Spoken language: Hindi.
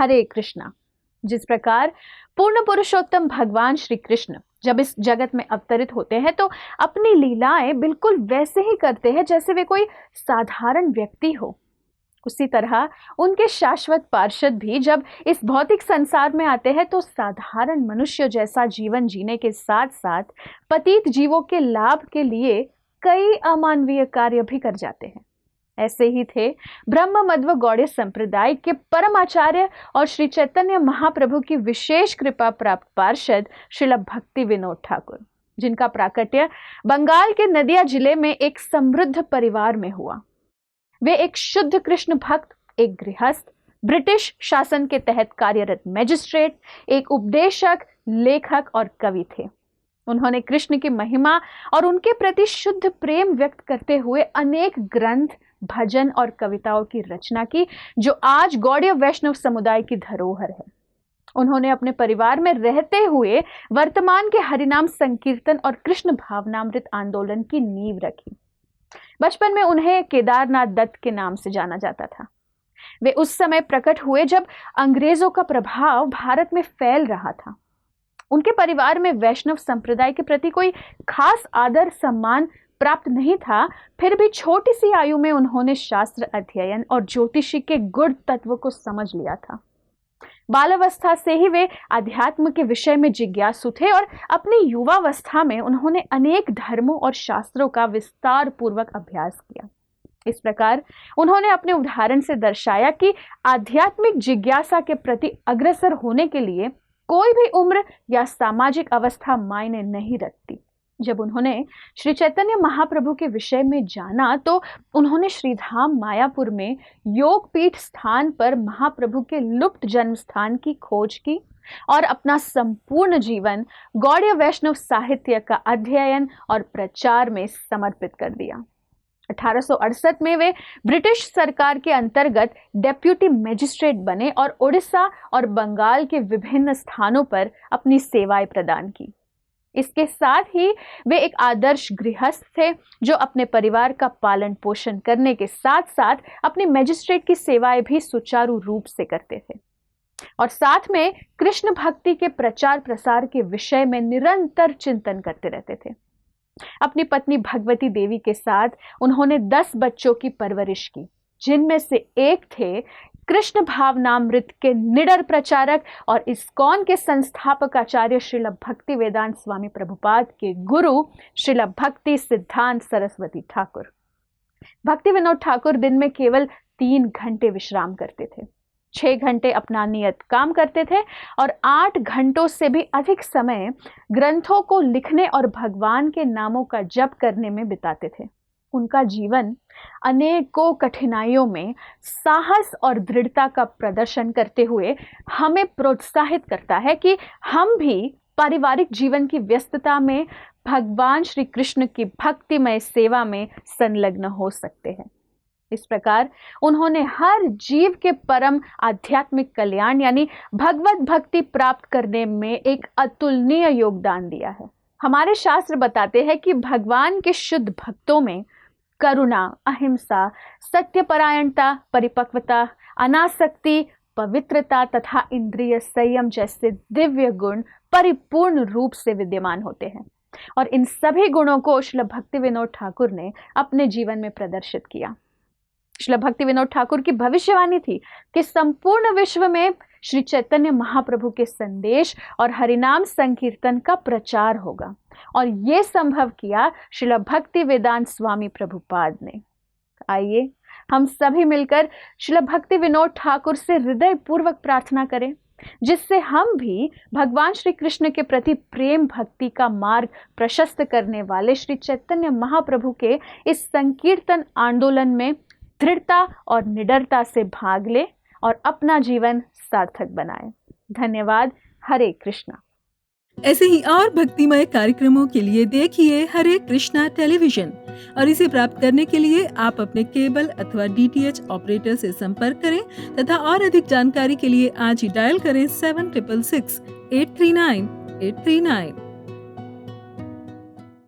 हरे कृष्णा। जिस प्रकार पूर्ण पुरुषोत्तम भगवान श्री कृष्ण जब इस जगत में अवतरित होते हैं तो अपनी लीलाएं बिल्कुल वैसे ही करते हैं जैसे वे कोई साधारण व्यक्ति हो। उसी तरह उनके शाश्वत पार्षद भी जब इस भौतिक संसार में आते हैं तो साधारण मनुष्य जैसा जीवन जीने के साथ साथ पतित जीवों के लाभ के लिए कई अमानवीय कार्य भी कर जाते हैं। ऐसे ही थे ब्रह्म मध्व गौड़ीय संप्रदाय के परम आचार्य और श्री चैतन्य महाप्रभु की विशेष कृपा प्राप्त पार्षद श्रील भक्ति विनोद ठाकुर, जिनका प्राकट्य बंगाल के नदिया जिले में एक समृद्ध परिवार में हुआ। वे एक शुद्ध कृष्ण भक्त, एक गृहस्थ, ब्रिटिश शासन के तहत कार्यरत मैजिस्ट्रेट, एक उपदेशक, लेखक और कवि थे। उन्होंने कृष्ण की महिमा और उनके प्रति शुद्ध प्रेम व्यक्त करते हुए अनेक ग्रंथ, भजन और कविताओं की रचना की, जो आज गौड़ीय वैष्णव समुदाय की धरोहर है। उन्होंने अपने परिवार में रहते हुए वर्तमान के हरिनाम संकीर्तन और कृष्ण भावनामृत आंदोलन की नींव रखी। बचपन में उन्हें केदारनाथ दत्त के नाम से जाना जाता था। वे उस समय प्रकट हुए जब अंग्रेजों का प्रभाव भारत में फैल रहा था। उनके परिवार में वैष्णव संप्रदाय के प्रति कोई खास आदर सम्मान प्राप्त नहीं था, फिर भी छोटी सी आयु में उन्होंने शास्त्र अध्ययन और ज्योतिषी के गुड़ तत्व को समझ लिया था। बालावस्था से ही वे अध्यात्म के विषय में जिज्ञासु थे और अपनी युवावस्था में उन्होंने अनेक धर्मों और शास्त्रों का विस्तार पूर्वक अभ्यास किया। इस प्रकार उन्होंने अपने उदाहरण से दर्शाया कि आध्यात्मिक जिज्ञासा के प्रति अग्रसर होने के लिए कोई भी उम्र या सामाजिक अवस्था मायने नहीं रखती। जब उन्होंने श्री चैतन्य महाप्रभु के विषय में जाना तो उन्होंने श्रीधाम मायापुर में योगपीठ स्थान पर महाप्रभु के लुप्त जन्म स्थान की खोज की और अपना संपूर्ण जीवन गौड़ीय वैष्णव साहित्य का अध्ययन और प्रचार में समर्पित कर दिया। 1868 में वे ब्रिटिश सरकार के अंतर्गत डेप्यूटी मैजिस्ट्रेट बने और उड़ीसा और बंगाल के विभिन्न स्थानों पर अपनी सेवाएं प्रदान की। इसके साथ ही वे एक आदर्श गृहस्थ थे, जो अपने परिवार का पालन पोषण करने के साथ साथ अपनी मैजिस्ट्रेट की सेवाएं भी सुचारू रूप से करते थे और साथ में कृष्ण भक्ति के प्रचार प्रसार के विषय में निरंतर चिंतन करते रहते थे। अपनी पत्नी भगवती देवी के साथ उन्होंने 10 बच्चों की परवरिश की, जिनमें से एक थे कृष्ण भावनामृत के निडर प्रचारक और इस्कॉन के संस्थापक आचार्य श्रील भक्ति वेदांत स्वामी प्रभुपाद के गुरु श्रील भक्ति सिद्धांत सरस्वती ठाकुर। भक्ति विनोद ठाकुर दिन में केवल 3 घंटे विश्राम करते थे, 6 घंटे अपना नियत काम करते थे और 8 घंटों से भी अधिक समय ग्रंथों को लिखने और भगवान के नामों का जप करने में बिताते थे। उनका जीवन अनेकों कठिनाइयों में साहस और दृढ़ता का प्रदर्शन करते हुए हमें प्रोत्साहित करता है कि हम भी पारिवारिक जीवन की व्यस्तता में भगवान श्री कृष्ण की भक्तिमय सेवा में संलग्न हो सकते हैं। इस प्रकार उन्होंने हर जीव के परम आध्यात्मिक कल्याण यानी भगवत भक्ति प्राप्त करने में एक अतुलनीय योगदान दिया है। हमारे शास्त्र बताते हैं कि भगवान के शुद्ध भक्तों में करुणा, अहिंसा, सत्यपरायणता, परिपक्वता, अनासक्ति, पवित्रता तथा इंद्रिय संयम जैसे दिव्य गुण परिपूर्ण रूप से विद्यमान होते हैं और इन सभी गुणों को श्रील भक्ति विनोद ठाकुर ने अपने जीवन में प्रदर्शित किया। श्रील भक्ति विनोद ठाकुर की भविष्यवाणी थी कि संपूर्ण विश्व में श्री चैतन्य महाप्रभु के संदेश और हरिनाम संकीर्तन का प्रचार होगा और ये संभव किया श्रील भक्ति वेदांत स्वामी प्रभुपाद ने। आइए हम सभी मिलकर श्रील भक्ति विनोद ठाकुर से हृदय पूर्वक प्रार्थना करें, जिससे हम भी भगवान श्री कृष्ण के प्रति प्रेम भक्ति का मार्ग प्रशस्त करने वाले श्री चैतन्य महाप्रभु के इस संकीर्तन आंदोलन में दृढ़ता और निडरता से भाग ले और अपना जीवन सार्थक बनाए। धन्यवाद। हरे कृष्णा। ऐसे ही और भक्तिमय कार्यक्रमों के लिए देखिए हरे कृष्णा टेलीविजन और इसे प्राप्त करने के लिए आप अपने केबल अथवा DTH ऑपरेटर से संपर्क करें तथा और अधिक जानकारी के लिए आज ही डायल करें 7666 839 839।